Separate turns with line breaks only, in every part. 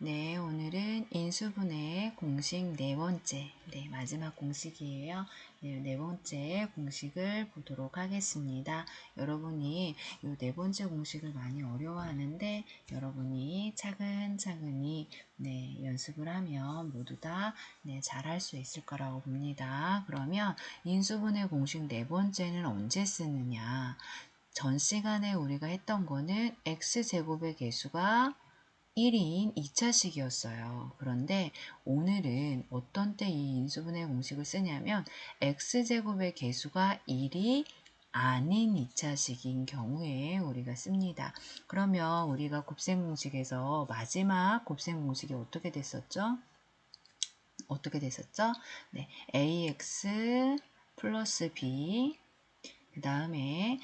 네, 오늘은 인수분해 공식 네 번째, 마지막 공식이에요. 네 번째 공식을 보도록 하겠습니다. 여러분이 이 네 번째 공식을 많이 어려워하는데 여러분이 차근차근히 연습을 하면 모두 다 잘할 수 있을 거라고 봅니다. 그러면 인수분해 공식 네 번째는 언제 쓰느냐? 전 시간에 우리가 했던 거는 x제곱의 개수가 1인 2차식이었어요. 그런데 오늘은 어떤 때 이 인수분해 공식을 쓰냐면 x제곱의 개수가 1이 아닌 2차식인 경우에 우리가 씁니다. 그러면 우리가 곱셈 공식에서 마지막 곱셈 공식이 어떻게 됐었죠? ax 플러스 b 그 다음에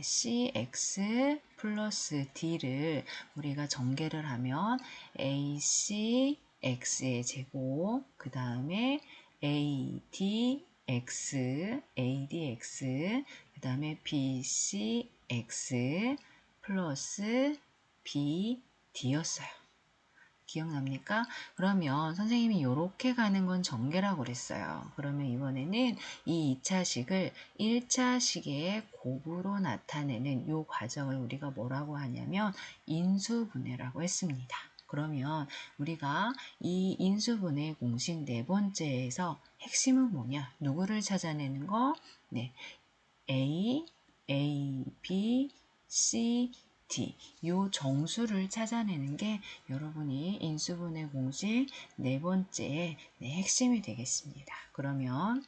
cx 플러스 d를 우리가 전개를 하면 ac x의 제곱 그 다음에 adx 그 다음에 bcx 플러스 bd였어요. 기억납니까? 그러면 선생님이 이렇게 가는 건 전개라고 그랬어요. 그러면 이번에는 이 2차식을 1차식의 곱으로 나타내는 이 과정을 우리가 뭐라고 하냐면 인수분해라고 했습니다. 그러면 우리가 이 인수분해 공식 네 번째에서 핵심은 뭐냐? 누구를 찾아내는 거? A, B, C, D 요 정수를 찾아내는 게 여러분이 인수분해 공식 네 번째 핵심이 되겠습니다. 그러면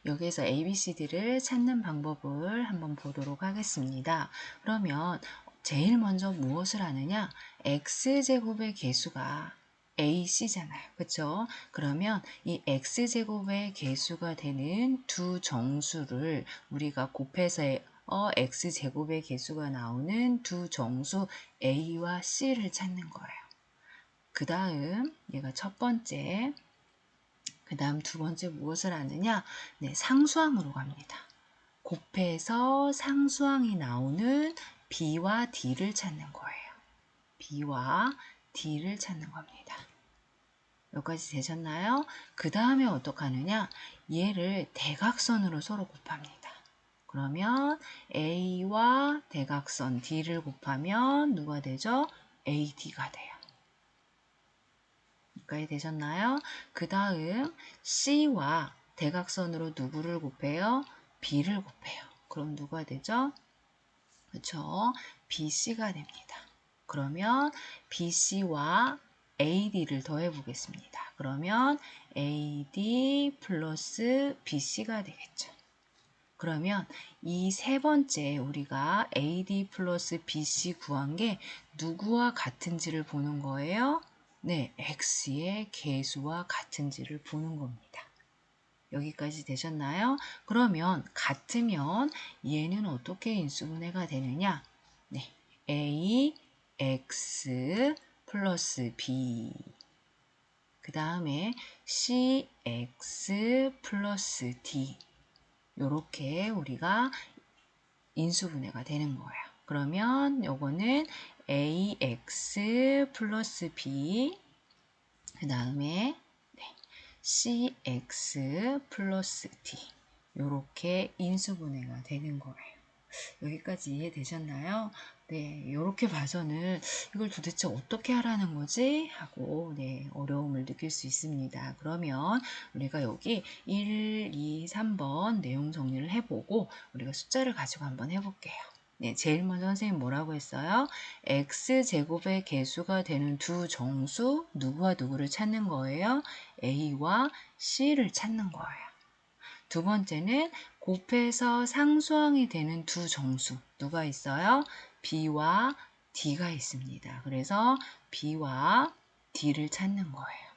여기에서 A, B, C, D를 찾는 방법을 한번 보도록 하겠습니다. 그러면 제일 먼저 무엇을 하느냐? X제곱의 개수가 AC잖아요. 그쵸? 그러면 이 X제곱의 개수가 되는 두 정수를 우리가 곱해서 X제곱의 개수가 나오는 두 정수 A와 C를 찾는 거예요. 그 다음 얘가 첫 번째, 그 다음 두 번째 무엇을 하느냐? 상수항으로 갑니다. 곱해서 상수항이 나오는 B와 D를 찾는 거예요. B와 D를 찾는 겁니다. 여기까지 되셨나요? 그 다음에 어떻게 하느냐? 얘를 대각선으로 서로 곱합니다. 그러면 A와 대각선 D를 곱하면 누가 되죠? AD가 돼요. 여기까지 되셨나요? 그 다음 C와 대각선으로 누구를 곱해요? B를 곱해요. 그럼 누가 되죠? 그렇죠? BC가 됩니다. 그러면 BC와 AD를 더해 보겠습니다. 그러면 AD 플러스 BC가 되겠죠. 그러면 이 세 번째 우리가 AD 플러스 BC 구한 게 누구와 같은지를 보는 거예요? X의 개수와 같은지를 보는 겁니다. 여기까지 되셨나요? 그러면 같으면 얘는 어떻게 인수분해가 되느냐? A, X 플러스 B 그 다음에 CX 플러스 D 요렇게 우리가 인수분해가 되는 거예요. 그러면 요거는 AX 플러스 B 그 다음에 CX 플러스 D 요렇게 인수분해가 되는 거예요. 여기까지 이해되셨나요? 이렇게 봐서는 이걸 도대체 어떻게 하라는 거지? 하고 어려움을 느낄 수 있습니다. 그러면 우리가 여기 1, 2, 3번 내용 정리를 해보고 우리가 숫자를 가지고 한번 해볼게요. 제일 먼저 선생님 뭐라고 했어요? X제곱의 개수가 되는 두 정수 누구와 누구를 찾는 거예요? A와 C를 찾는 거예요. 두 번째는 곱해서 상수항이 되는 두 정수 누가 있어요? B와 D가 있습니다. 그래서 B와 D를 찾는 거예요.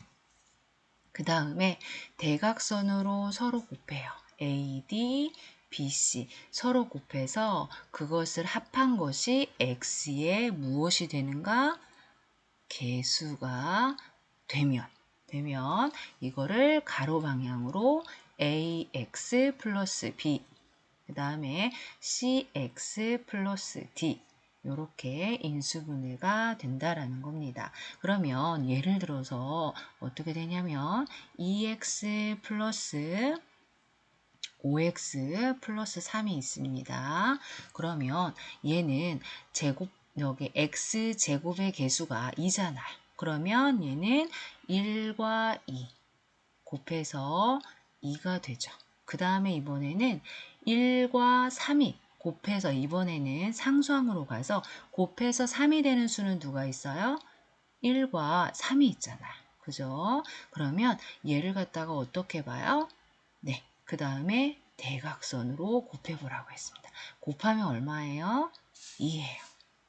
그 다음에 대각선으로 서로 곱해요. AD, BC 서로 곱해서 그것을 합한 것이 X의 무엇이 되는가? 개수가 되면 이거를 가로 방향으로 AX 플러스 B 그 다음에 CX 플러스 D 이렇게 인수분해가 된다라는 겁니다. 그러면 예를 들어서 어떻게 되냐면 2x 플러스 5x 플러스 3이 있습니다. 그러면 얘는 제곱, 여기 x 제곱의 개수가 2잖아요. 그러면 얘는 1과 2 곱해서 2가 되죠. 그 다음에 이번에는 1과 3이 곱해서 이번에는 상수항으로 가서 곱해서 3이 되는 수는 누가 있어요? 1과 3이 있잖아요. 그죠? 그러면 얘를 갖다가 어떻게 봐요? 네, 그 다음에 대각선으로 곱해보라고 했습니다. 곱하면 얼마예요? 2예요.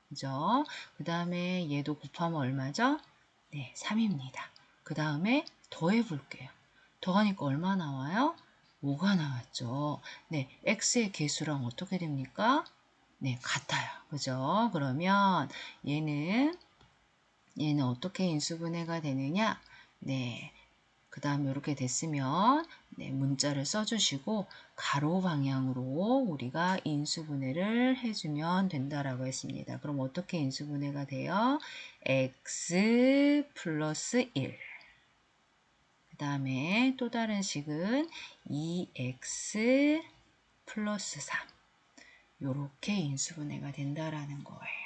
그죠? 그 다음에 얘도 곱하면 얼마죠? 네, 3입니다. 그 다음에 더해볼게요. 더하니까 얼마 나와요? 5가 나왔죠. 네, x의 개수랑 어떻게 됩니까? 네, 같아요. 그죠? 그러면 얘는 어떻게 인수분해가 되느냐? 네, 그 다음에 이렇게 됐으면 네, 문자를 써주시고 가로 방향으로 우리가 인수분해를 해주면 된다라고 했습니다. 그럼 어떻게 인수분해가 돼요? x 플러스 1. 그 다음에 또 다른 식은 2x 플러스 3. 이렇게 인수분해가 된다라는 거예요.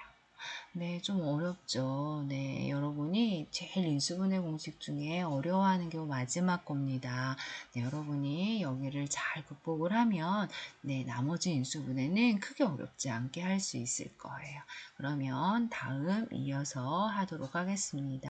네, 좀 어렵죠. 네, 여러분이 제일 인수분해 공식 중에 어려워하는 게 마지막 겁니다. 네, 여러분이 여기를 잘 극복을 하면 네, 나머지 인수분해는 크게 어렵지 않게 할 수 있을 거예요. 그러면 다음 이어서 하도록 하겠습니다.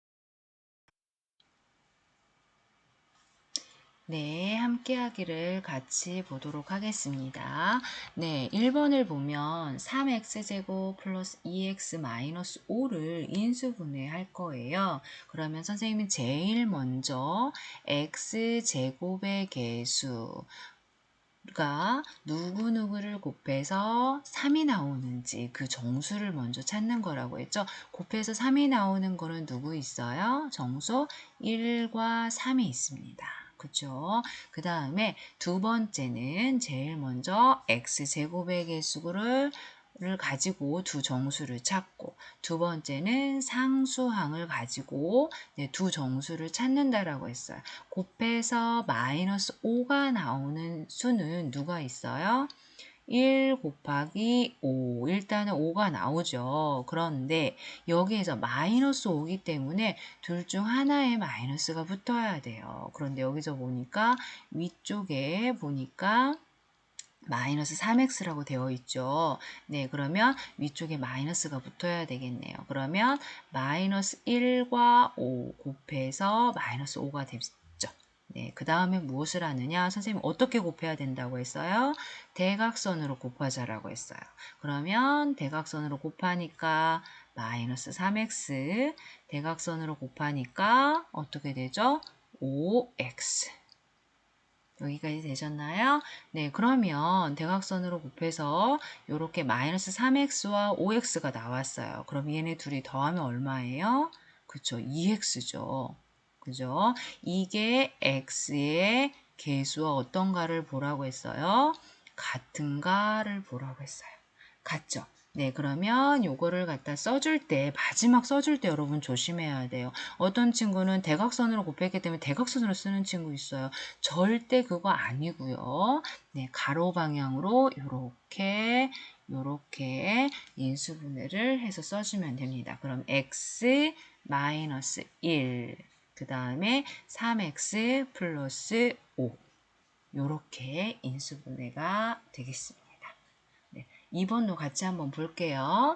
네, 함께 하기를 같이 보도록 하겠습니다. 네, 1번을 보면 3x제곱 플러스 2x 마이너스 5를 인수분해할 거예요. 그러면 선생님이 제일 먼저 x제곱의 개수 가 누구누구를 곱해서 3이 나오는지 그 정수를 먼저 찾는 거라고 했죠. 곱해서 3이 나오는 거는 누구 있어요? 정수 1과 3이 있습니다. 그죠? 그 다음에 두 번째는 제일 먼저 x제곱의 개수를 가지고 두 정수를 찾고 두 번째는 상수항을 가지고 두 정수를 찾는다라고 했어요. 곱해서 마이너스 5가 나오는 수는 누가 있어요? 1 곱하기 5. 일단은 5가 나오죠. 그런데 여기에서 마이너스 5기 때문에 둘 중 하나에 마이너스가 붙어야 돼요. 그런데 여기서 보니까 위쪽에 보니까 마이너스 3x라고 되어 있죠. 네, 그러면 위쪽에 마이너스가 붙어야 되겠네요. 그러면 마이너스 1과 5 곱해서 마이너스 5가 됐죠. 네, 그 다음에 무엇을 하느냐? 선생님 어떻게 곱해야 된다고 했어요? 대각선으로 곱하자라고 했어요. 그러면 대각선으로 곱하니까 마이너스 3x, 대각선으로 곱하니까 어떻게 되죠? 5x. 여기까지 되셨나요? 네, 그러면 대각선으로 곱해서 이렇게 마이너스 3x와 5x가 나왔어요. 그럼 얘네 둘이 더하면 얼마예요? 그쵸, 2x죠. 그죠? 이게 x의 개수와 어떤가를 보라고 했어요? 같은가를 보라고 했어요. 같죠? 네, 그러면 요거를 갖다 써줄 때, 마지막 써줄 때 여러분 조심해야 돼요. 어떤 친구는 대각선으로 곱했기 때문에 대각선으로 쓰는 친구 있어요. 절대 그거 아니고요. 네, 가로 방향으로 요렇게 인수분해를 해서 써주면 됩니다. 그럼 x 마이너스 1, 그 다음에 3x 플러스 5 요렇게 인수분해가 되겠습니다. 2번도 같이 한번 볼게요.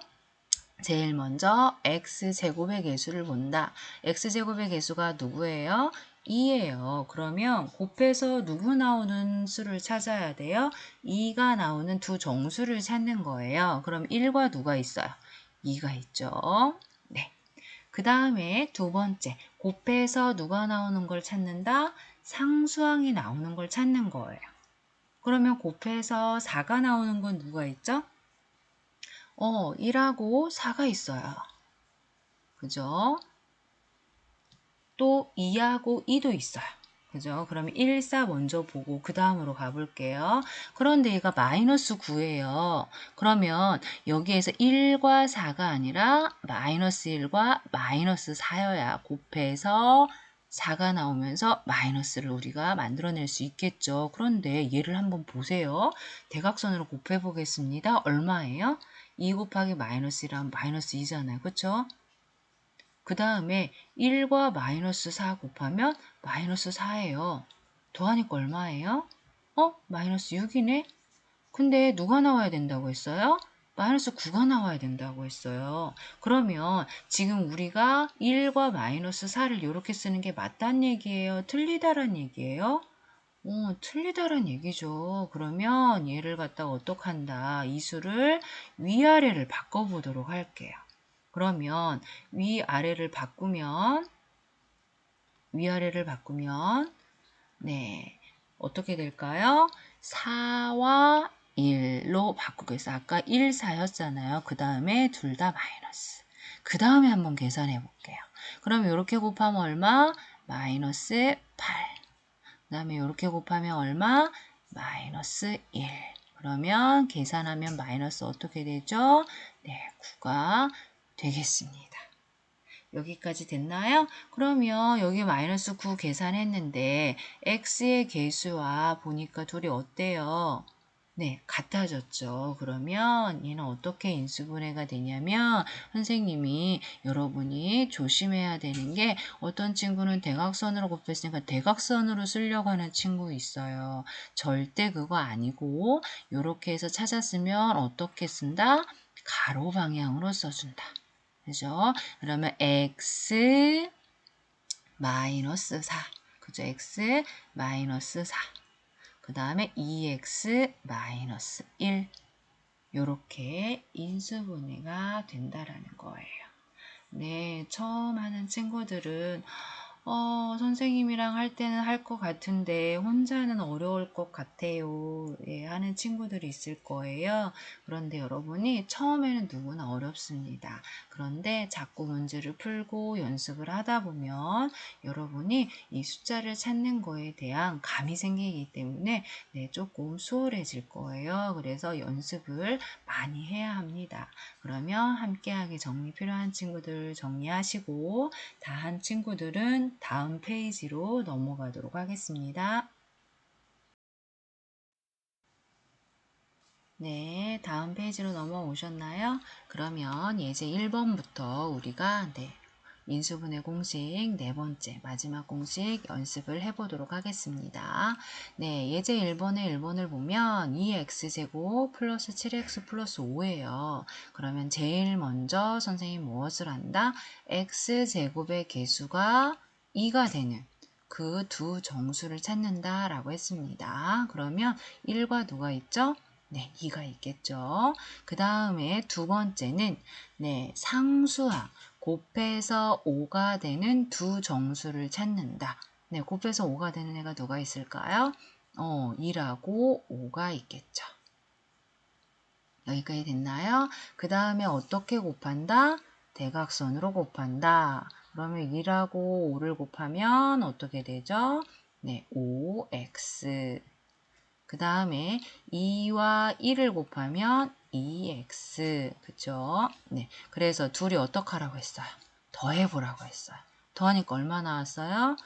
제일 먼저 x제곱의 개수를 본다. x제곱의 개수가 누구예요? 2예요. 그러면 곱해서 누구 나오는 수를 찾아야 돼요? 2가 나오는 두 정수를 찾는 거예요. 그럼 1과 누가 있어요? 2가 있죠. 네. 그 다음에 두 번째, 곱해서 누가 나오는 걸 찾는다? 상수항이 나오는 걸 찾는 거예요. 그러면 곱해서 4가 나오는 건 누가 있죠? 1하고 4가 있어요. 그죠? 또 2하고 2도 있어요. 그죠? 그러면 1, 4 먼저 보고 그 다음으로 가볼게요. 그런데 얘가 마이너스 9예요. 그러면 여기에서 1과 4가 아니라 마이너스 1과 마이너스 4여야 곱해서 4가 나오면서 마이너스를 우리가 만들어낼 수 있겠죠. 그런데 얘를 한번 보세요. 대각선으로 곱해 보겠습니다. 얼마예요? 2 곱하기 마이너스 1하면 마이너스 2잖아요. 그쵸? 그 다음에 1과 마이너스 4 곱하면 마이너스 4예요. 더하니까 얼마예요? 마이너스 6이네? 근데 누가 나와야 된다고 했어요? 마이너스 9가 나와야 된다고 했어요. 그러면 지금 우리가 1과 마이너스 4를 이렇게 쓰는 게 맞다는 얘기예요? 틀리다란 얘기예요? 틀리다란 얘기죠. 그러면 얘를 갖다가 어떡한다. 이 수를 위아래를 바꿔보도록 할게요. 그러면 위아래를 바꾸면 네 어떻게 될까요? 4와 1로 바꾸겠어요. 아까 1, 4였잖아요. 그 다음에 둘 다 마이너스. 그 다음에 한번 계산해 볼게요. 그럼 이렇게 곱하면 얼마? 마이너스 8. 그 다음에 이렇게 곱하면 얼마? 마이너스 1. 그러면 계산하면 마이너스 어떻게 되죠? 네, 9가 되겠습니다. 여기까지 됐나요? 그러면 여기 마이너스 9 계산했는데 x의 개수와 보니까 둘이 어때요? 네, 같아졌죠. 그러면 얘는 어떻게 인수분해가 되냐면 선생님이 여러분이 조심해야 되는 게 어떤 친구는 대각선으로 곱했으니까 대각선으로 쓰려고 하는 친구 있어요. 절대 그거 아니고 이렇게 해서 찾았으면 어떻게 쓴다? 가로 방향으로 써준다. 그죠? 그러면 x 마이너스 4. 그죠? x 마이너스 4. 그 다음에 2x 마이너스 1. 요렇게 인수분해가 된다라는 거예요. 네, 처음 하는 친구들은 선생님이랑 할 때는 할 것 같은데 혼자는 어려울 것 같아요. 예, 하는 친구들이 있을 거예요. 그런데 여러분이 처음에는 누구나 어렵습니다. 그런데 자꾸 문제를 풀고 연습을 하다 보면 여러분이 이 숫자를 찾는 거에 대한 감이 생기기 때문에 네, 조금 수월해질 거예요. 그래서 연습을 많이 해야 합니다. 그러면 함께하기 정리 필요한 친구들 정리하시고 다 한 친구들은 다음 페이지로 넘어가도록 하겠습니다. 네, 다음 페이지로 넘어오셨나요? 그러면 예제 1번부터 우리가 인수분해 공식 네 번째 마지막 공식 연습을 해보도록 하겠습니다. 네, 예제 1번을 보면 2x제곱 플러스 7x 플러스 5예요. 그러면 제일 먼저 선생님 무엇을 한다? x제곱의 개수가 2가 되는 그 두 정수를 찾는다 라고 했습니다. 그러면 1과 누가 있죠? 네, 2가 있겠죠. 그 다음에 두 번째는 상수항 곱해서 5가 되는 두 정수를 찾는다. 네, 곱해서 5가 되는 애가 누가 있을까요? 2라고 5가 있겠죠. 여기까지 됐나요? 그 다음에 어떻게 곱한다? 대각선으로 곱한다. 그러면 2라고 5를 곱하면 어떻게 되죠? 네, 5x. 그 다음에 2와 1을 곱하면 2x. 그죠? 네. 그래서 둘이 어떻게 하라고 했어요? 더해보라고 했어요. 더하니까 얼마 나왔어요?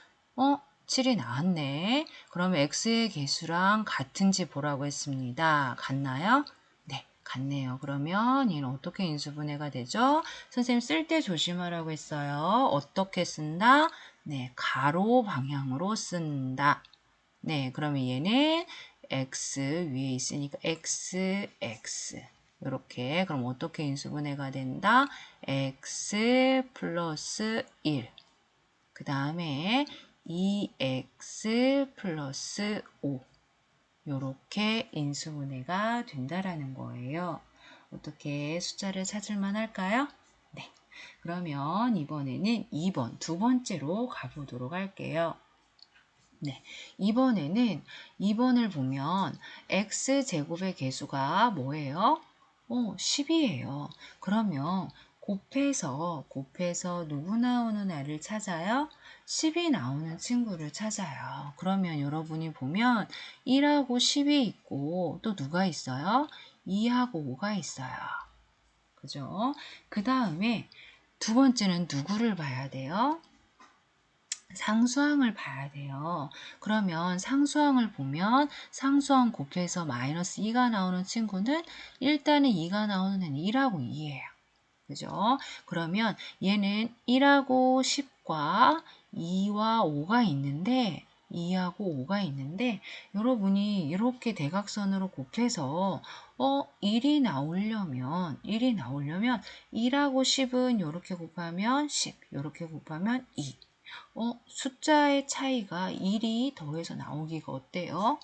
7이 나왔네. 그러면 x의 개수랑 같은지 보라고 했습니다. 같나요? 네, 같네요. 그러면 얘는 어떻게 인수분해가 되죠? 선생님 쓸 때 조심하라고 했어요. 어떻게 쓴다? 네, 가로 방향으로 쓴다. 네, 그러면 얘는 x 위에 있으니까 x 이렇게 그럼 어떻게 인수분해가 된다? x 플러스 1. 그 다음에 2x 플러스 5. 이렇게 인수분해가 된다라는 거예요. 어떻게 숫자를 찾을만 할까요? 네. 그러면 이번에는 2번, 두 번째로 가보도록 할게요. 네, 이번에는 2번을 보면 x제곱의 개수가 뭐예요? 10이에요. 그러면 곱해서 누구 나오는 애를 찾아요? 10이 나오는 친구를 찾아요. 그러면 여러분이 보면 1하고 10이 있고 또 누가 있어요? 2하고 5가 있어요. 그죠? 그 다음에 두 번째는 누구를 봐야 돼요? 상수항을 봐야 돼요. 그러면 상수항을 보면 상수항 곱해서 마이너스 2가 나오는 친구는 일단은 2가 나오는 애는 1하고 2예요. 그죠? 그러면 얘는 1하고 10과 2와 5가 있는데 2하고 5가 있는데 여러분이 이렇게 대각선으로 곱해서 1이 나오려면 1하고 10은 이렇게 곱하면 10, 이렇게 곱하면 2. 숫자의 차이가 1이 더해서 나오기가 어때요?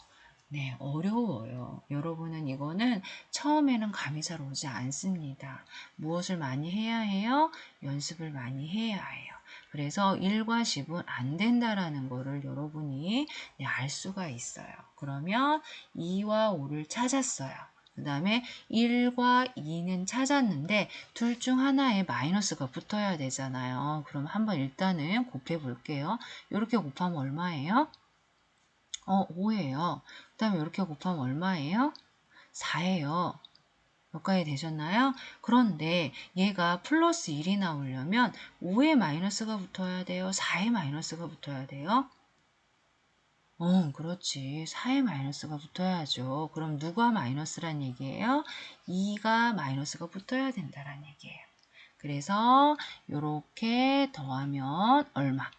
네, 어려워요. 여러분은 이거는 처음에는 감이 잘 오지 않습니다. 무엇을 많이 해야 해요? 연습을 많이 해야 해요. 그래서 1과 10은 안 된다라는 거를 여러분이 알 수가 있어요. 그러면 2와 5를 찾았어요. 그 다음에 1과 2는 찾았는데 둘 중 하나에 마이너스가 붙어야 되잖아요. 그럼 한번 일단은 곱해 볼게요. 이렇게 곱하면 얼마예요? 5예요. 그 다음에 이렇게 곱하면 얼마예요? 4예요. 여기까지 되셨나요? 그런데 얘가 플러스 1이 나오려면 5에 마이너스가 붙어야 돼요? 4에 마이너스가 붙어야 돼요? 그렇지. 4에 마이너스가 붙어야죠. 그럼 누가 마이너스란 얘기예요? 2가 마이너스가 붙어야 된다란 얘기예요. 그래서 이렇게 더하면 얼마?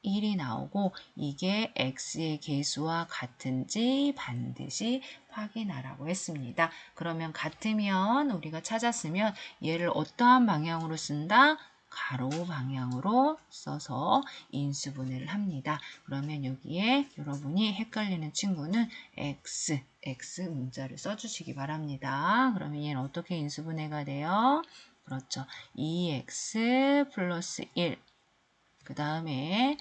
1이 나오고 이게 x의 개수와 같은지 반드시 확인하라고 했습니다. 그러면 같으면 우리가 찾았으면 얘를 어떠한 방향으로 쓴다? 가로 방향으로 써서 인수분해를 합니다. 그러면 여기에 여러분이 헷갈리는 친구는 x 문자를 써주시기 바랍니다. 그러면 얘는 어떻게 인수분해가 돼요? 그렇죠. 2x 플러스 1 그 다음에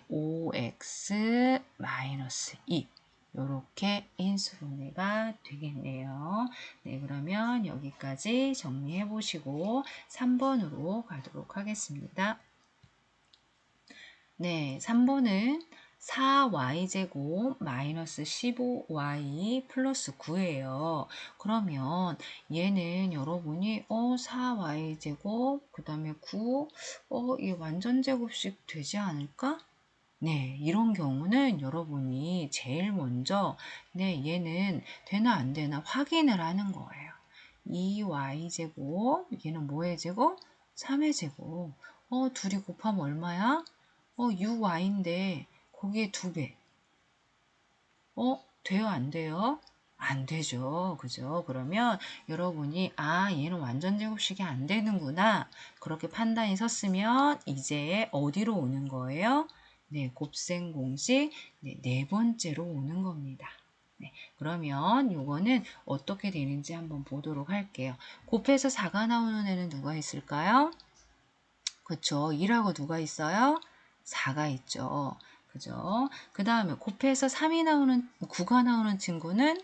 5x 마이너스 2 이렇게 인수분해가 되겠네요. 네, 그러면 여기까지 정리해 보시고 3번으로 가도록 하겠습니다. 네, 3번은 4y제곱 마이너스 15y 플러스 9예요. 그러면 얘는 여러분이 4y제곱 그 다음에 9 이 완전제곱식 되지 않을까? 네, 이런 경우는 여러분이 제일 먼저 얘는 되나 안 되나 확인을 하는 거예요. 2y제곱 얘는 뭐의 제곱? 3의 제곱. 둘이 곱하면 얼마야? 6y인데 거기에 2배. 돼요, 안 돼요? 안 되죠. 그죠? 그러면 여러분이 얘는 완전 제곱식이 안 되는구나. 그렇게 판단이 섰으면 이제 어디로 오는 거예요? 네, 곱셈 공식 네 번째로 오는 겁니다. 네, 그러면 요거는 어떻게 되는지 한번 보도록 할게요. 곱해서 4가 나오는 애는 누가 있을까요? 그쵸. 2라고 누가 있어요? 4가 있죠. 그죠? 그 다음에 곱해서 9가 나오는 친구는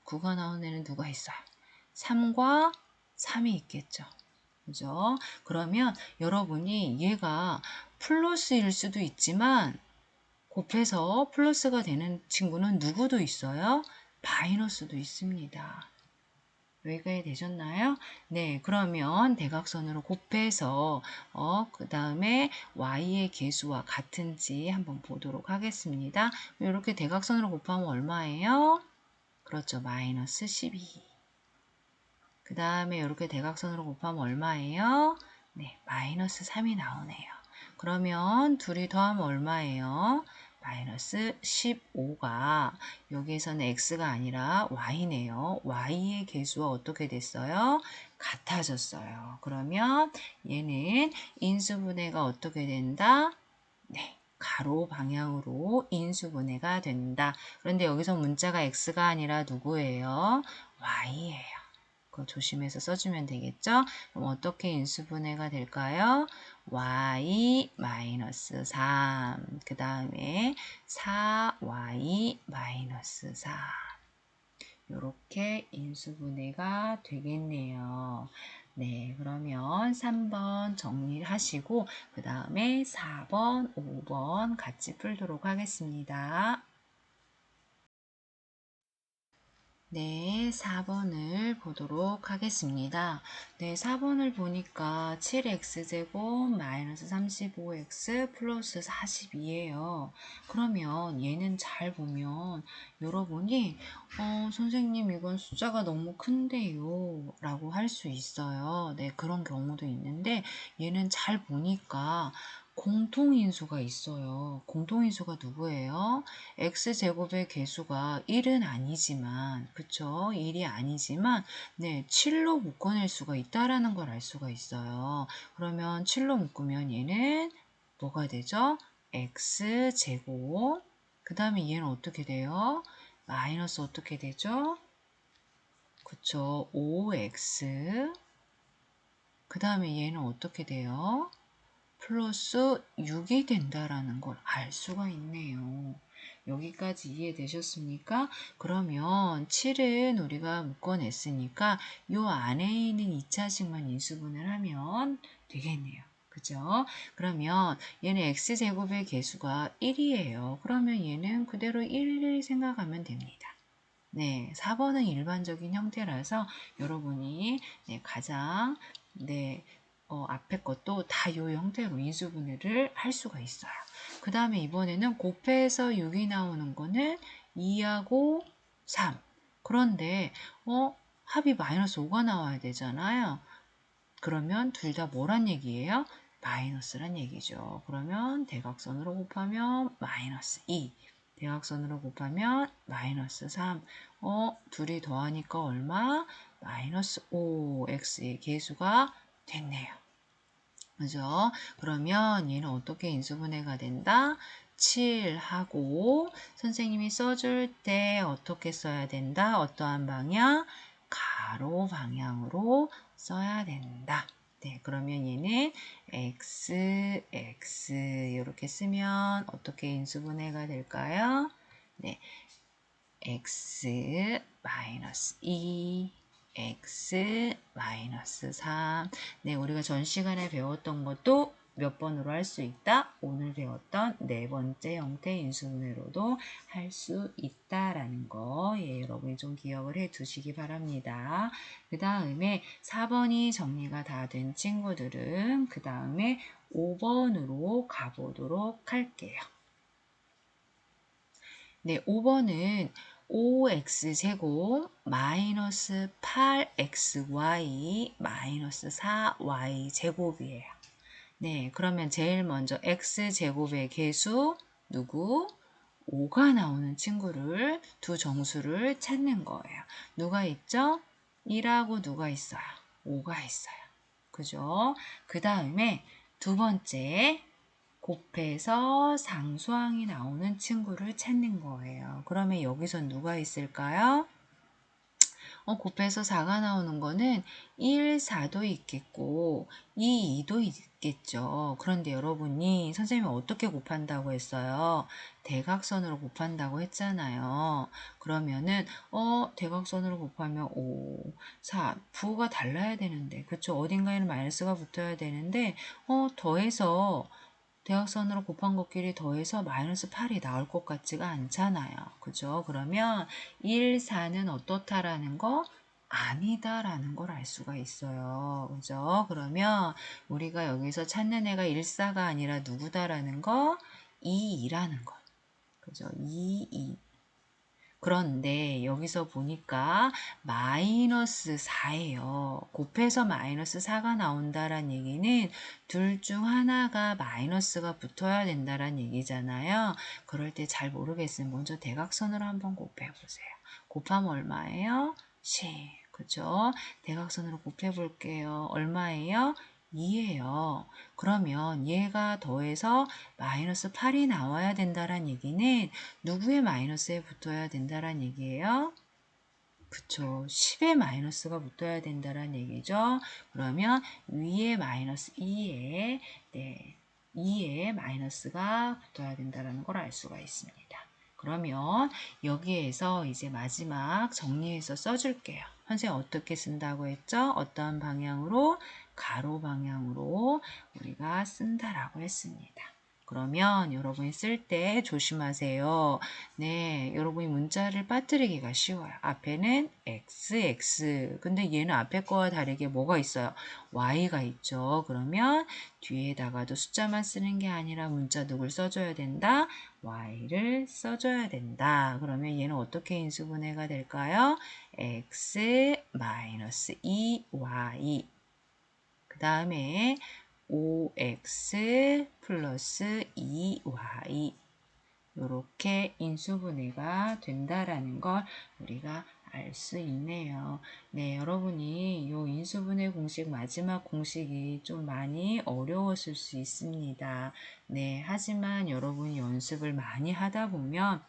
9가 나오는 애는 누가 있어요? 3과 3이 있겠죠. 그죠? 그러면 여러분이 얘가 플러스일 수도 있지만 곱해서 플러스가 되는 친구는 누구도 있어요? 마이너스도 있습니다. 여기까지 되셨나요? 네, 그러면 대각선으로 곱해서 그 다음에 y의 개수와 같은지 한번 보도록 하겠습니다. 이렇게 대각선으로 곱하면 얼마예요? 그렇죠, 마이너스 12. 그 다음에 이렇게 대각선으로 곱하면 얼마예요? 네, 마이너스 3이 나오네요. 그러면 둘이 더하면 얼마예요? 마이너스 15가 여기에서는 x가 아니라 y네요. y의 개수와 어떻게 됐어요? 같아졌어요. 그러면 얘는 인수분해가 어떻게 된다? 네, 가로 방향으로 인수분해가 된다. 그런데 여기서 문자가 x가 아니라 누구예요? y예요. 그거 조심해서 써주면 되겠죠? 그럼 어떻게 인수분해가 될까요? y-3 그 다음에 4y-3 이렇게 인수분해가 되겠네요. 네, 그러면 3번 정리하시고 그 다음에 4번, 5번 같이 풀도록 하겠습니다. 네, 4번을 보도록 하겠습니다. 네, 4번을 보니까 7x제곱 마이너스 35x 플러스 42예요. 그러면 얘는 잘 보면 여러분이 선생님 이건 숫자가 너무 큰데요 라고 할 수 있어요. 네, 그런 경우도 있는데 얘는 잘 보니까 공통인수가 있어요. 공통인수가 누구예요? x제곱의 개수가 1은 아니지만, 그쵸? 1이 아니지만, 네, 7로 묶어낼 수가 있다라는 걸 알 수가 있어요. 그러면 7로 묶으면 얘는 뭐가 되죠? x제곱. 그 다음에 얘는 어떻게 돼요? 마이너스 어떻게 되죠? 그쵸? 5x. 그 다음에 얘는 어떻게 돼요? 플러스 6이 된다라는 걸 알 수가 있네요. 여기까지 이해되셨습니까? 그러면 7은 우리가 묶어냈으니까 요 안에 있는 2차식만 인수분해를 하면 되겠네요. 그죠? 그러면 얘는 x제곱의 개수가 1이에요. 그러면 얘는 그대로 1을 생각하면 됩니다. 네, 4번은 일반적인 형태라서 여러분이 네, 가장 앞에 것도 다 이 형태로 인수분해를 할 수가 있어요. 그 다음에 이번에는 곱해서 6이 나오는 거는 2하고 3. 그런데 합이 마이너스 5가 나와야 되잖아요. 그러면 둘 다 뭐란 얘기예요? 마이너스란 얘기죠. 그러면 대각선으로 곱하면 마이너스 2. 대각선으로 곱하면 마이너스 3. 둘이 더하니까 얼마? 마이너스 5. x의 계수가 됐네요. 그죠? 그러면 얘는 어떻게 인수분해가 된다? 7하고 선생님이 써줄 때 어떻게 써야 된다? 어떠한 방향? 가로 방향으로 써야 된다. 네, 그러면 얘는 x 이렇게 쓰면 어떻게 인수분해가 될까요? 네, x 마이너스 2 x 마이너스 3. 네, 우리가 전 시간에 배웠던 것도 몇 번으로 할 수 있다? 오늘 배웠던 네 번째 형태 인수분해로도 할 수 있다라는 거 여러분이 좀 기억을 해 두시기 바랍니다. 그 다음에 4번이 정리가 다 된 친구들은 그 다음에 5번으로 가보도록 할게요. 네, 5번은 5x제곱 마이너스 8xy 마이너스 4y 제곱이에요. 네, 그러면 제일 먼저 x제곱의 개수 누구? 5가 나오는 친구를 두 정수를 찾는 거예요. 누가 있죠? 1하고 누가 있어요? 5가 있어요. 그죠? 그 다음에 두 번째 곱해서 상수항이 나오는 친구를 찾는 거예요. 그러면 여기선 누가 있을까요? 곱해서 4가 나오는 거는 1, 4도 있겠고 2, 2도 있겠죠. 그런데 여러분이 선생님이 어떻게 곱한다고 했어요? 대각선으로 곱한다고 했잖아요. 그러면은 대각선으로 곱하면 5, 4, 부호가 달라야 되는데 그쵸? 어딘가에는 마이너스가 붙어야 되는데 더해서 대각선으로 곱한 것끼리 더해서 마이너스 8이 나올 것 같지가 않잖아요. 그죠? 그러면 1, 4는 어떻다라는 거? 아니다라는 걸 알 수가 있어요. 그죠? 그러면 우리가 여기서 찾는 애가 1, 4가 아니라 누구다라는 거? 2, 2라는 거. 그죠? 2, 2. 그런데 여기서 보니까 마이너스 4예요. 곱해서 마이너스 4가 나온다란 얘기는 둘 중 하나가 마이너스가 붙어야 된다란 얘기잖아요. 그럴 때 잘 모르겠으면 먼저 대각선으로 한번 곱해보세요. 곱하면 얼마예요? 10. 그죠? 대각선으로 곱해볼게요. 얼마예요? 2예요. 그러면 얘가 더해서 마이너스 8이 나와야 된다란 얘기는 누구의 마이너스에 붙어야 된다란 얘기예요? 그쵸. 10의 마이너스가 붙어야 된다란 얘기죠. 그러면 위에 마이너스 2에 2에 마이너스가 붙어야 된다는 걸 알 수가 있습니다. 그러면 여기에서 이제 마지막 정리해서 써줄게요. 선생님 어떻게 쓴다고 했죠? 어떠한 방향으로? 가로 방향으로 우리가 쓴다라고 했습니다. 그러면 여러분이 쓸 때 조심하세요. 네, 여러분이 문자를 빠뜨리기가 쉬워요. 앞에는 x, x. 근데 얘는 앞에 거와 다르게 뭐가 있어요? y가 있죠. 그러면 뒤에다가도 숫자만 쓰는 게 아니라 문자 누굴 써줘야 된다? y를 써줘야 된다. 그러면 얘는 어떻게 인수분해가 될까요? x 마이너스 2y. 그 다음에 5x 플러스 2y 이렇게 인수분해가 된다라는 걸 우리가 알 수 있네요. 네, 여러분이 이 인수분해 공식 마지막 공식이 좀 많이 어려웠을 수 있습니다. 네, 하지만 여러분이 연습을 많이 하다 보면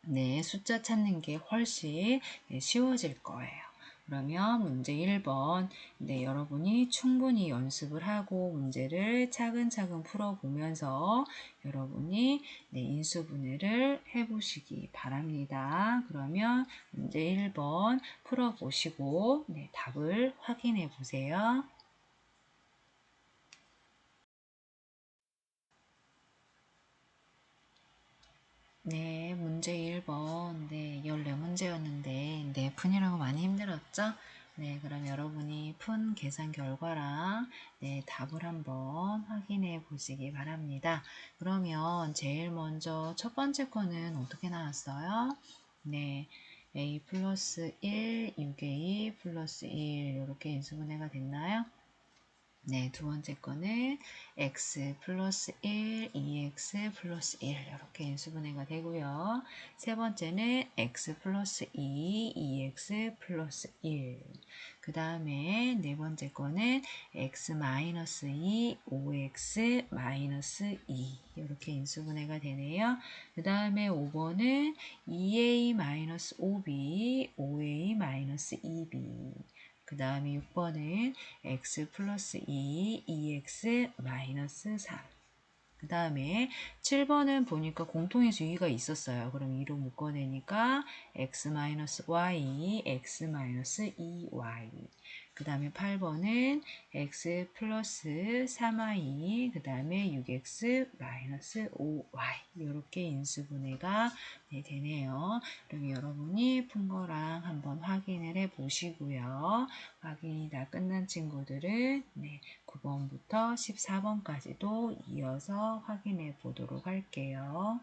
네, 숫자 찾는 게 훨씬 쉬워질 거예요. 그러면 문제 1번, 네, 여러분이 충분히 연습을 하고 문제를 차근차근 풀어보면서 여러분이 네, 인수분해를 해보시기 바랍니다. 그러면 문제 1번 풀어보시고 네, 답을 확인해 보세요. 네, 문제 1번. 네, 14문제였는데, 네, 푼이라고 많이 힘들었죠? 네, 그럼 여러분이 푼 계산 결과랑, 네, 답을 한번 확인해 보시기 바랍니다. 그러면 제일 먼저 첫 번째 거는 어떻게 나왔어요? 네, a 플러스 1, 6a 플러스 1, 이렇게 인수분해가 됐나요? 네, 두 번째 거는 x 플러스 1, 2x 플러스 1 이렇게 인수분해가 되고요. 세 번째는 x 플러스 2, 2x 플러스 1. 그 다음에 네 번째 거는 x 마이너스 2, 5x 마이너스 2 이렇게 인수분해가 되네요. 그 다음에 5번은 2a 마이너스 5b, 5a 마이너스 2b. 그 다음에 6번은 x 플러스 2, 2x 마이너스 3. 그 다음에 7번은 보니까 공통인수 2가 있었어요. 그럼 2로 묶어내니까 x 마이너스 y, x 마이너스 2y. 그 다음에 8번은 x 플러스 3y, 그 다음에 6x 마이너스 5y. 이렇게 인수분해가 되네요. 그럼 여러분이 푼 거랑 한번 확인을 해 보시고요. 확인이 다 끝난 친구들은 9번부터 14번까지도 이어서 확인해 보도록 할게요.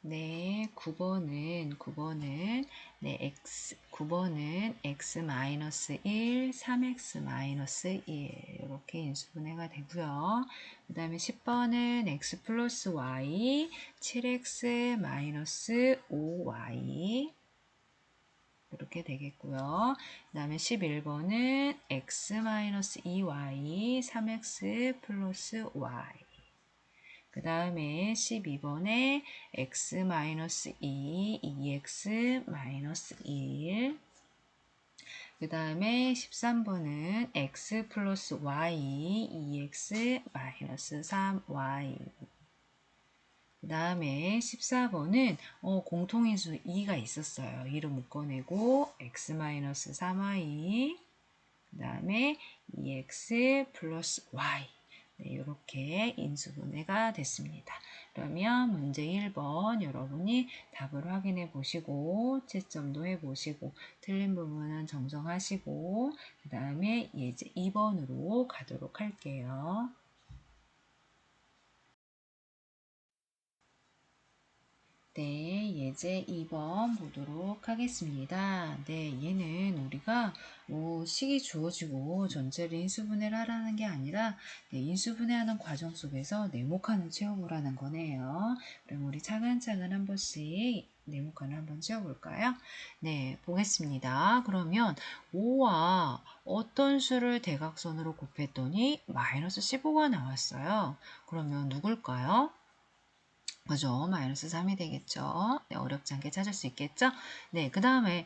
네, 9번은 x 9번은 x 마이너스 1, 3x 마이너스 1 이렇게 인수분해가 되고요. 그 다음에 10번은 x 플러스 y, 7x 마이너스 5y 이렇게 되겠고요. 그 다음에 11번은 x 마이너스 2y, 3x 플러스 y. 그 다음에 12번에 x 마이너스 2, 2x 마이너스 1. 그 다음에 13번은 x 플러스 y, 2x 마이너스 3y. 그 다음에 14번은 공통인수 2가 있었어요. 2로 묶어내고 x-3y 그 다음에 2x 플러스 y 네, 이렇게 인수분해가 됐습니다. 그러면 문제 1번 여러분이 답을 확인해 보시고 채점도 해 보시고 틀린 부분은 정정하시고 그 다음에 예제 2번으로 가도록 할게요. 네, 예제 2번 보도록 하겠습니다. 네, 얘는 우리가 식이 주어지고 전체를 인수분해를 하라는 게 아니라 인수분해하는 과정 속에서 네모칸을 채워보라는 거네요. 그럼 우리 차근차근 한 번씩 네모칸을 한번 채워볼까요? 네, 보겠습니다. 그러면 5와 어떤 수를 대각선으로 곱했더니 마이너스 15가 나왔어요. 그러면 누굴까요? 그죠? 마이너스 3이 되겠죠? 네, 어렵지 않게 찾을 수 있겠죠? 네, 그 다음에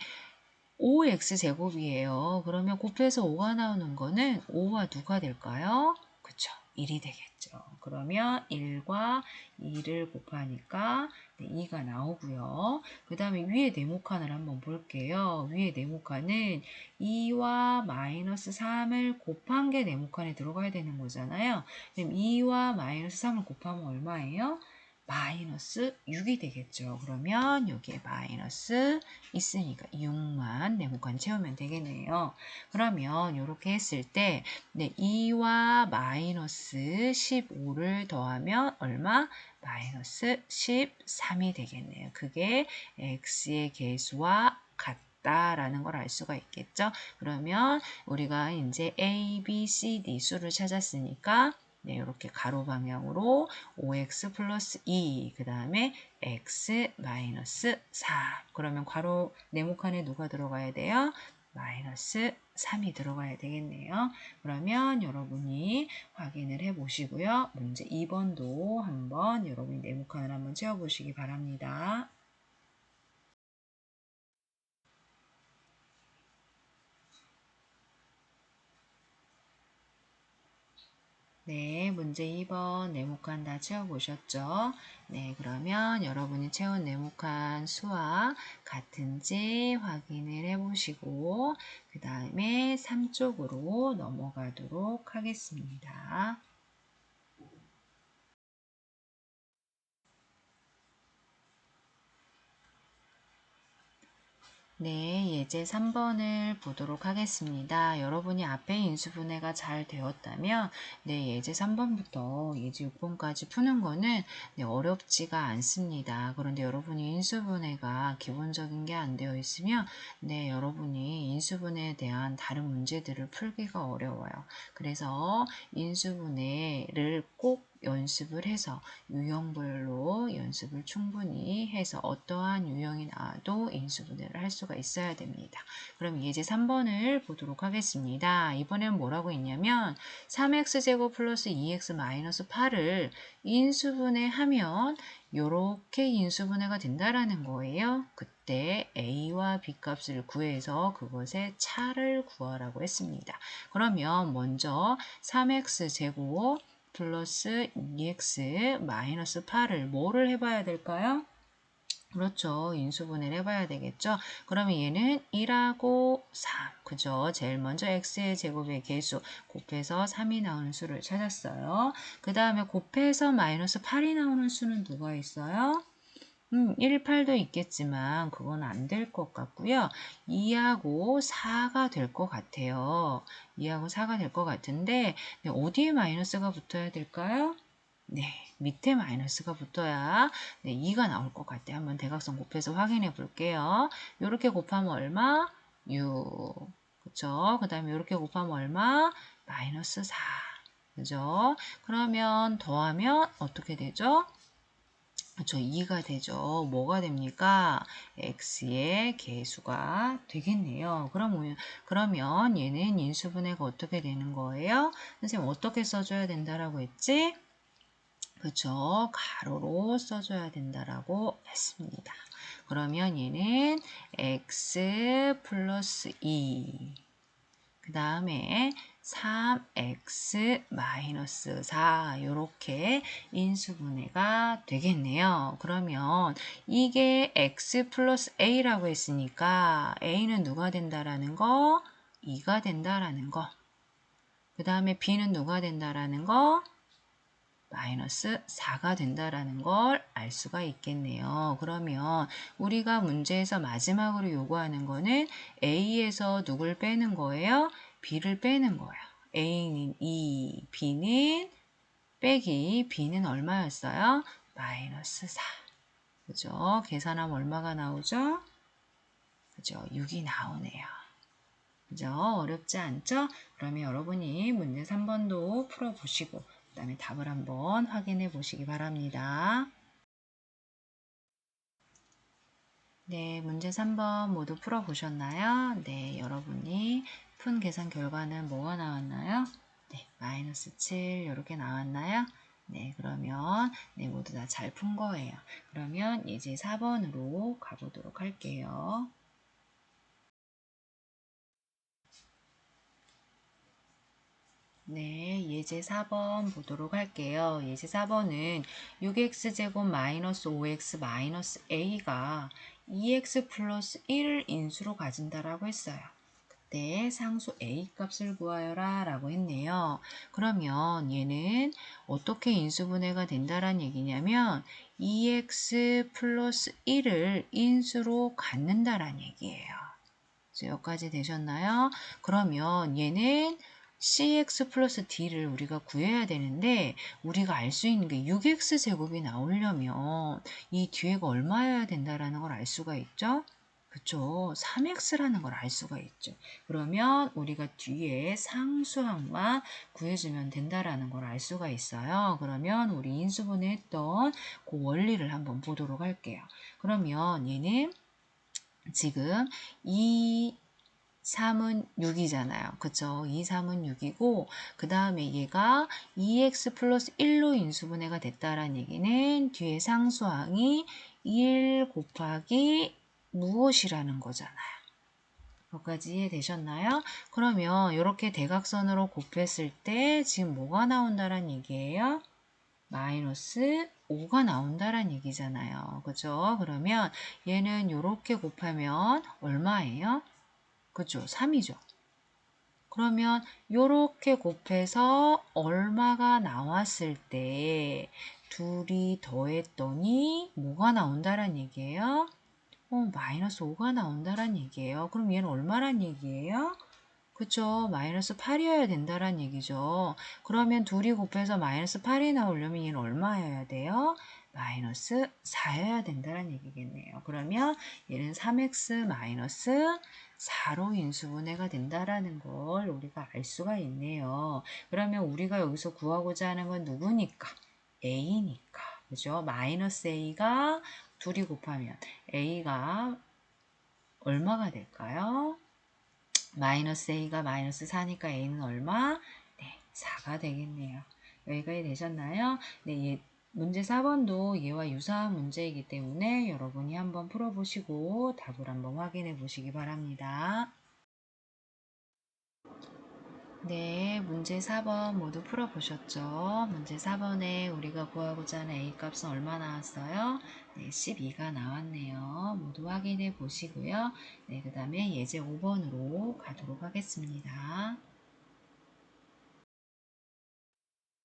5x제곱이에요. 그러면 곱해서 5가 나오는 거는 5와 누가 될까요? 그쵸? 1이 되겠죠. 그러면 1과 2를 곱하니까 2가 나오고요. 그 다음에 위에 네모칸을 한번 볼게요. 위에 네모칸은 2와 마이너스 3을 곱한 게 네모칸에 들어가야 되는 거잖아요. 그럼 2와 마이너스 3을 곱하면 얼마예요? 마이너스 6이 되겠죠. 그러면 여기에 마이너스 있으니까 6만 네모칸 채우면 되겠네요. 그러면 이렇게 했을 때 2와 마이너스 15를 더하면 얼마? 마이너스 13이 되겠네요. 그게 x의 계수와 같다라는 걸 알 수가 있겠죠. 그러면 우리가 이제 a, b, c, d 수를 찾았으니까 이렇게 가로 방향으로 5x 플러스 2, 그 다음에 x 마이너스 4. 그러면 괄호 네모칸에 누가 들어가야 돼요? 마이너스 3이 들어가야 되겠네요. 그러면 여러분이 확인을 해 보시고요. 문제 2번도 한번 여러분이 네모칸을 한번 채워보시기 바랍니다. 네, 문제 2번 네모칸 다 채워보셨죠? 네, 그러면 여러분이 채운 네모칸 수와 같은지 확인을 해보시고 그 다음에 3쪽으로 넘어가도록 하겠습니다. 네, 예제 3번을 보도록 하겠습니다. 여러분이 앞에 인수분해가 잘 되었다면 예제 3번부터 예제 6번까지 푸는 거는 어렵지가 않습니다. 그런데 여러분이 인수분해가 기본적인 게 안 되어 있으면 여러분이 인수분해에 대한 다른 문제들을 풀기가 어려워요. 그래서 인수분해를 꼭 연습을 해서 유형별로 연습을 충분히 해서 어떠한 유형이 나와도 인수분해를 할 수가 있어야 됩니다. 그럼 예제 3번을 보도록 하겠습니다. 이번엔 뭐라고 했냐면 3x제곱 플러스 2x 마이너스 8을 인수분해하면 이렇게 인수분해가 된다라는 거예요. 그때 a와 b 값을 구해서 그것의 차를 구하라고 했습니다. 그러면 먼저 3x제곱 플러스 2x 마이너스 8을 뭐를 해봐야 될까요? 그렇죠. 인수분해를 해봐야 되겠죠. 그러면 얘는 1하고 3. 그죠? 제일 먼저 x의 제곱의 개수 곱해서 3이 나오는 수를 찾았어요. 그 다음에 곱해서 마이너스 8이 나오는 수는 누가 있어요? 1, 8도 있겠지만 그건 안 될 것 같고요. 2하고 4가 될 것 같아요. 2하고 4가 될 것 같은데 어디에 마이너스가 붙어야 될까요? 네, 밑에 마이너스가 붙어야 2가 나올 것 같아요. 한번 대각선 곱해서 확인해 볼게요. 이렇게 곱하면 얼마? 6. 그쵸? 그 다음에 이렇게 곱하면 얼마? 마이너스 4. 그죠? 그러면 더하면 어떻게 되죠? 그렇죠. 2가 되죠. 뭐가 됩니까? x의 계수가 되겠네요. 그러면 얘는 인수분해가 어떻게 되는 거예요? 선생님 어떻게 써줘야 된다라고 했지? 그렇죠. 가로로 써줘야 된다라고 했습니다. 그러면 얘는 x 플러스 2. 그 다음에 3x 마이너스 4 이렇게 인수분해가 되겠네요. 그러면 이게 x 플러스 a라고 했으니까 a는 누가 된다라는 거? 2가 된다라는 거. 그 다음에 b는 누가 된다라는 거? 마이너스 4가 된다라는 걸 알 수가 있겠네요. 그러면 우리가 문제에서 마지막으로 요구하는 거는 A에서 누굴 빼는 거예요? B를 빼는 거예요. A는 2, B는 빼기 B는 얼마였어요? 마이너스 4. 그죠? 계산하면 얼마가 나오죠? 그죠? 6이 나오네요. 그죠? 어렵지 않죠? 그러면 여러분이 문제 3번도 풀어보시고 그 다음에 답을 한번 확인해 보시기 바랍니다. 네, 문제 3번 모두 풀어보셨나요? 네, 여러분이 푼 계산 결과는 뭐가 나왔나요? 네, 마이너스 7 이렇게 나왔나요? 네, 그러면 모두 다 잘 푼 거예요. 그러면 이제 4번으로 가보도록 할게요. 네, 예제 4번 보도록 할게요. 예제 4번은 6x제곱 마이너스 5x 마이너스 a가 2x 플러스 1을 인수로 가진다라고 했어요. 그때 상수 a 값을 구하여라 라고 했네요. 그러면 얘는 어떻게 인수분해가 된다라는 얘기냐면 2x 플러스 1을 인수로 갖는다라는 얘기예요. 여기까지 되셨나요? 그러면 얘는 cx 플러스 d를 우리가 구해야 되는데 우리가 알 수 있는 게 6x 제곱이 나오려면 이 뒤에가 얼마여야 된다라는 걸 알 수가 있죠? 그쵸? 3x라는 걸 알 수가 있죠. 그러면 우리가 뒤에 상수항만 구해주면 된다라는 걸 알 수가 있어요. 그러면 우리 인수분해했던 그 원리를 한번 보도록 할게요. 그러면 얘는 지금 2, 3은 6이잖아요. 그쵸? 2, 3은 6이고 그 다음에 얘가 2x 플러스 1로 인수분해가 됐다라는 얘기는 뒤에 상수항이 1 곱하기 무엇이라는 거잖아요. 여기까지 이해되셨나요? 그러면 이렇게 대각선으로 곱했을 때 지금 뭐가 나온다란 얘기예요? 마이너스 5가 나온다란 얘기잖아요. 그죠? 그러면 얘는 이렇게 곱하면 얼마예요? 그죠? 3이죠. 그러면 이렇게 곱해서 얼마가 나왔을 때 둘이 더했더니 뭐가 나온다란 얘기예요? 마이너스 5가 나온다란 얘기예요. 그럼 얘는 얼마란 얘기예요? 그쵸? 마이너스 8이어야 된다란 얘기죠. 그러면 둘이 곱해서 마이너스 8이 나오려면 얘는 얼마여야 돼요? 마이너스 4여야 된다는 얘기겠네요. 그러면 얘는 3x 마이너스 4로 인수분해가 된다라는 걸 우리가 알 수가 있네요. 그러면 우리가 여기서 구하고자 하는 건 누구니까? a니까. 그죠? 마이너스 a가 둘이 곱하면 a가 얼마가 될까요? 마이너스 a가 마이너스 4니까 a는 얼마? 네, 4가 되겠네요. 여기까지 되셨나요? 네, 문제 4번도 얘와 유사한 문제이기 때문에 여러분이 한번 풀어보시고 답을 한번 확인해 보시기 바랍니다. 네, 문제 4번 모두 풀어보셨죠? 문제 4번에 우리가 구하고자 하는 A값은 얼마 나왔어요? 네, 12가 나왔네요. 모두 확인해 보시고요. 네, 그 다음에 예제 5번으로 가도록 하겠습니다.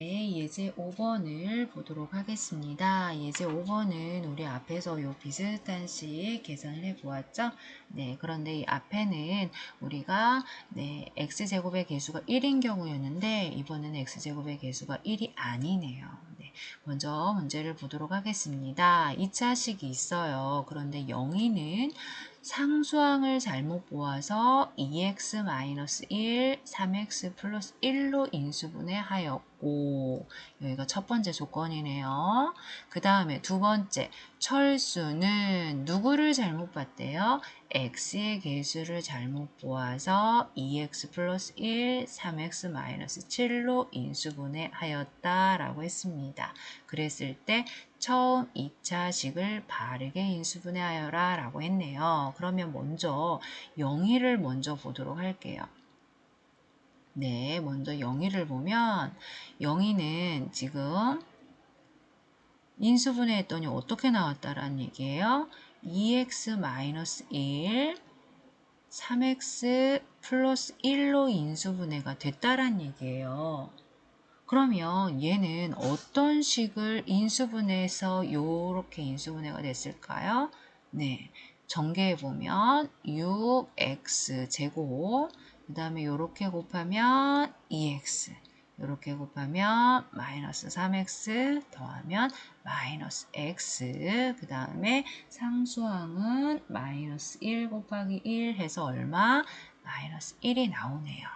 네, 예제 5번을 보도록 하겠습니다. 예제 5번은 우리 앞에서 요 비슷한 식 계산을 해 보았죠? 네, 그런데 이 앞에는 우리가 네, x제곱의 개수가 1인 경우였는데 이번에는 x제곱의 개수가 1이 아니네요. 네, 먼저 문제를 보도록 하겠습니다. 2차식이 있어요. 그런데 0이는 상수항을 잘못 보아서 2x-1, 3x 플러스 1로 인수분해하였고 여기가 첫 번째 조건이네요. 그 다음에 두 번째 철수는 누구를 잘못 봤대요? x의 개수를 잘못 보아서 2x 플러스 1, 3x 마이너스 7로 인수분해하였다라고 했습니다. 그랬을 때 처음 2차식을 바르게 인수분해하여라 라고 했네요. 그러면 먼저 영의를 먼저 보도록 할게요. 네, 먼저 영의를 보면 영의는 지금 인수분해 했더니 어떻게 나왔다라는 얘기예요? 2x-1, 3x 플러스 1로 인수분해가 됐다라는 얘기예요. 그러면 얘는 어떤 식을 인수분해해서 요렇게 인수분해가 됐을까요? 네, 전개해보면 6x제곱, 그 다음에 요렇게 곱하면 2x, 요렇게 곱하면 마이너스 3x 더하면 마이너스 x, 그 다음에 상수항은 마이너스 1 곱하기 1 해서 얼마? 마이너스 1이 나오네요.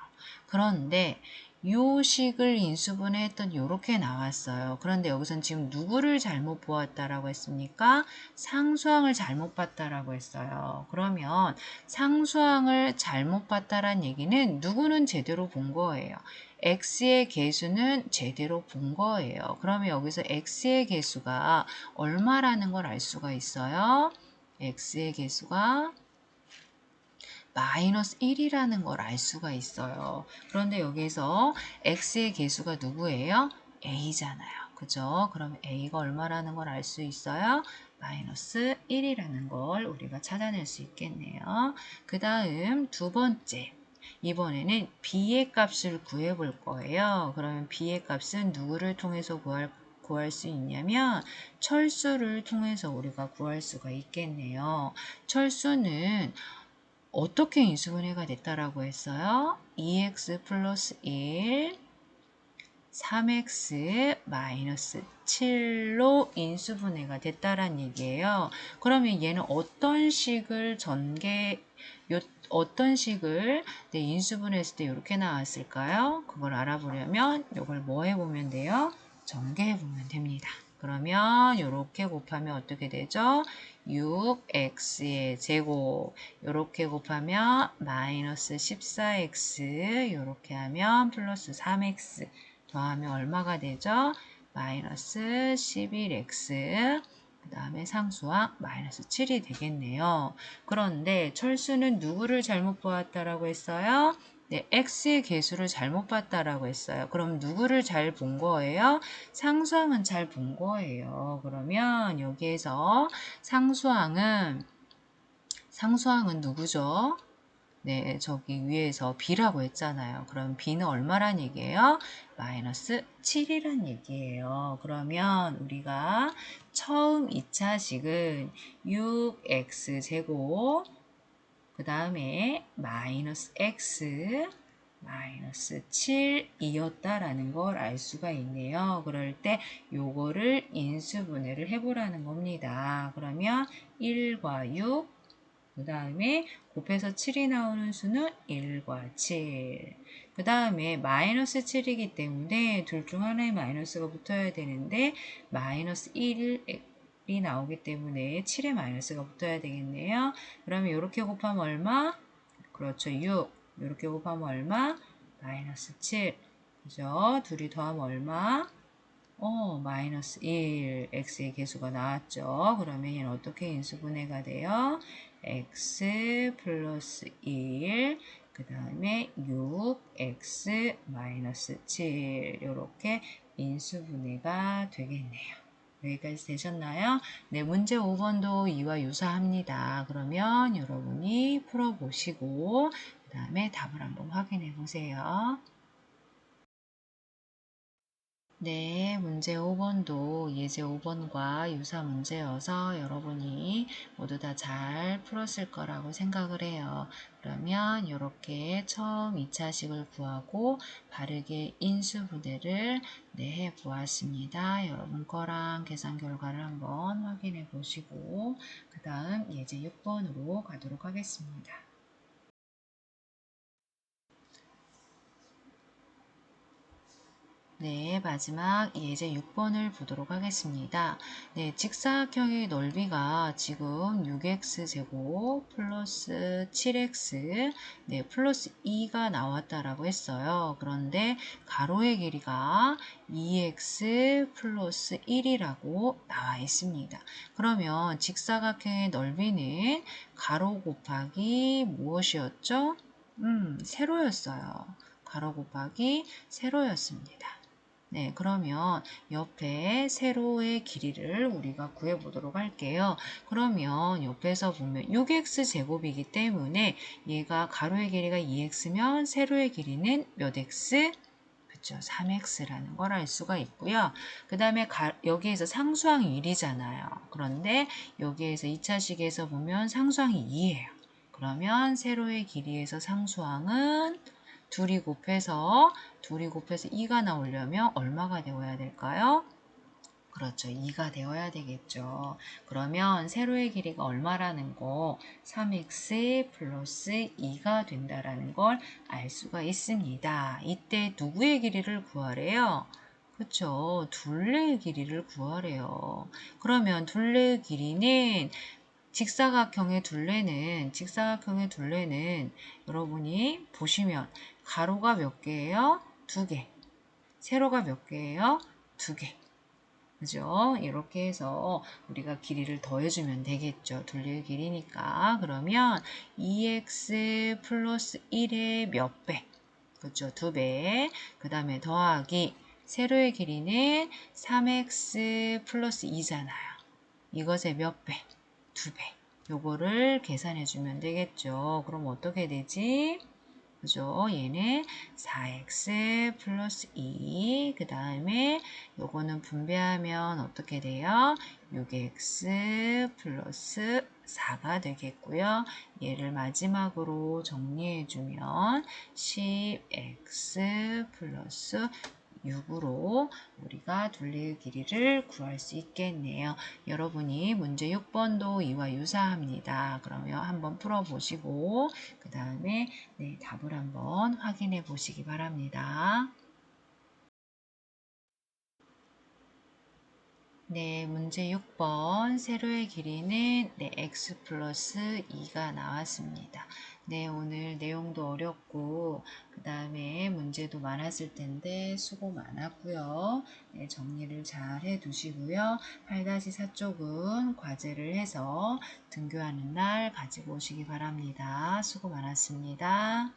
그런데 요 식을 인수분해 했더니 이렇게 나왔어요. 그런데 여기선 지금 누구를 잘못 보았다라고 했습니까? 상수항을 잘못 봤다라고 했어요. 그러면 상수항을 잘못 봤다란 얘기는 누구는 제대로 본 거예요. x의 개수는 제대로 본 거예요. 그러면 여기서 x의 개수가 얼마라는 걸 알 수가 있어요. x의 개수가 마이너스 1이라는 걸 알 수가 있어요. 그런데 여기에서 x의 개수가 누구예요? a잖아요. 그죠? 그럼 a가 얼마라는 걸 알 수 있어요? 마이너스 1이라는 걸 우리가 찾아낼 수 있겠네요. 그 다음 두 번째. 이번에는 b의 값을 구해 볼 거예요. 그러면 b의 값은 누구를 통해서 구할 수 있냐면 철수를 통해서 우리가 구할 수가 있겠네요. 철수는 어떻게 인수분해가 됐다라고 했어요? 2x 플러스 1, 3x 마이너스 7로 인수분해가 됐다란 얘기예요. 그러면 얘는 어떤 식을 어떤 식을 인수분해했을 때 이렇게 나왔을까요? 그걸 알아보려면 이걸 뭐 해보면 돼요? 전개해보면 됩니다. 그러면 이렇게 곱하면 어떻게 되죠? 6x의 제곱 이렇게 곱하면 마이너스 14x 이렇게 하면 플러스 3x 더하면 얼마가 되죠? 마이너스 11x 그 다음에 상수항 마이너스 7이 되겠네요. 그런데 철수는 누구를 잘못 보았다라고 했어요? 네, x의 개수를 잘못 봤다라고 했어요. 그럼 누구를 잘 본 거예요? 상수항은 잘 본 거예요. 그러면 여기에서 상수항은 누구죠? 네, 저기 위에서 b라고 했잖아요. 그럼 b는 얼마란 얘기예요? 마이너스 7이란 얘기예요. 그러면 우리가 처음 2차식은 6x제곱 그 다음에 마이너스 x 마이너스 7이었다라는 걸 알 수가 있네요. 그럴 때 요거를 인수분해를 해보라는 겁니다. 그러면 1과 6, 그 다음에 곱해서 7이 나오는 수는 1과 7. 그 다음에 마이너스 7이기 때문에 둘 중 하나에 마이너스가 붙어야 되는데 마이너스 1이 나오기 때문에 7에 마이너스가 붙어야 되겠네요. 그러면 이렇게 곱하면 얼마? 그렇죠. 6. 이렇게 곱하면 얼마? 마이너스 7. 그죠? 둘이 더하면 얼마? 마이너스 1. x의 개수가 나왔죠. 그러면 얘는 어떻게 인수분해가 돼요? x 플러스 1. 그 다음에 6x 마이너스 7. 이렇게 인수분해가 되겠네요. 여기까지 되셨나요? 네, 문제 5번도 이와 유사합니다. 그러면 여러분이 풀어보시고 그 다음에 답을 한번 확인해 보세요. 네, 문제 5번도 예제 5번과 유사 문제여서 여러분이 모두 다 잘 풀었을 거라고 생각을 해요. 그러면 이렇게 처음 2차식을 구하고 바르게 인수분해를 해 보았습니다. 여러분 거랑 계산 결과를 한번 확인해 보시고 그 다음 예제 6번으로 가도록 하겠습니다. 네, 마지막 예제 6번을 보도록 하겠습니다. 네, 직사각형의 넓이가 지금 6x제곱 플러스 7x 네, 플러스 2가 나왔다라고 했어요. 그런데 가로의 길이가 2x 플러스 1이라고 나와 있습니다. 그러면 직사각형의 넓이는 가로 곱하기 무엇이었죠? 세로였어요. 가로 곱하기 세로였습니다. 네, 그러면 옆에 세로의 길이를 우리가 구해보도록 할게요. 그러면 옆에서 보면 6x제곱이기 때문에 얘가 가로의 길이가 2x면 세로의 길이는 몇 x? 그쵸, 3x라는 걸 알 수가 있고요. 그 다음에 여기에서 상수항이 1이잖아요. 그런데 여기에서 2차식에서 보면 상수항이 2예요. 그러면 세로의 길이에서 상수항은 둘이 곱해서 2가 나오려면 얼마가 되어야 될까요? 그렇죠. 2가 되어야 되겠죠. 그러면 세로의 길이가 얼마라는 거 3x 플러스 2가 된다라는 걸 알 수가 있습니다. 이때 누구의 길이를 구하래요? 그렇죠. 둘레의 길이를 구하래요. 그러면 둘레의 길이는 직사각형의 둘레는 여러분이 보시면 가로가 몇 개예요? 2개. 세로가 몇 개예요? 2개. 그죠? 이렇게 해서 우리가 길이를 더해주면 되겠죠. 둘레의 길이니까. 그러면 2x 플러스 1의 몇 배? 그죠? 2배. 그 다음에 더하기 세로의 길이는 3x 플러스 2잖아요. 이것의 몇 배? 2배. 요거를 계산해 주면 되겠죠. 그럼 어떻게 되지? 그죠? 얘는 4x 플러스 2. 그 다음에 요거는 분배하면 어떻게 돼요? 6x 플러스 4가 되겠고요. 얘를 마지막으로 정리해주면 10x 플러스 6으로 우리가 둘레의 길이를 구할 수 있겠네요. 여러분이 문제 6번도 이와 유사합니다. 그러면 한번 풀어보시고 그 다음에 네, 답을 한번 확인해 보시기 바랍니다. 네, 문제 6번 세로의 길이는 네, x 플러스 2가 나왔습니다. 네, 오늘 내용도 어렵고 그 다음에 문제도 많았을 텐데 수고 많았고요. 네, 정리를 잘 해두시고요. 8-4 쪽은 과제를 해서 등교하는 날 가지고 오시기 바랍니다. 수고 많았습니다.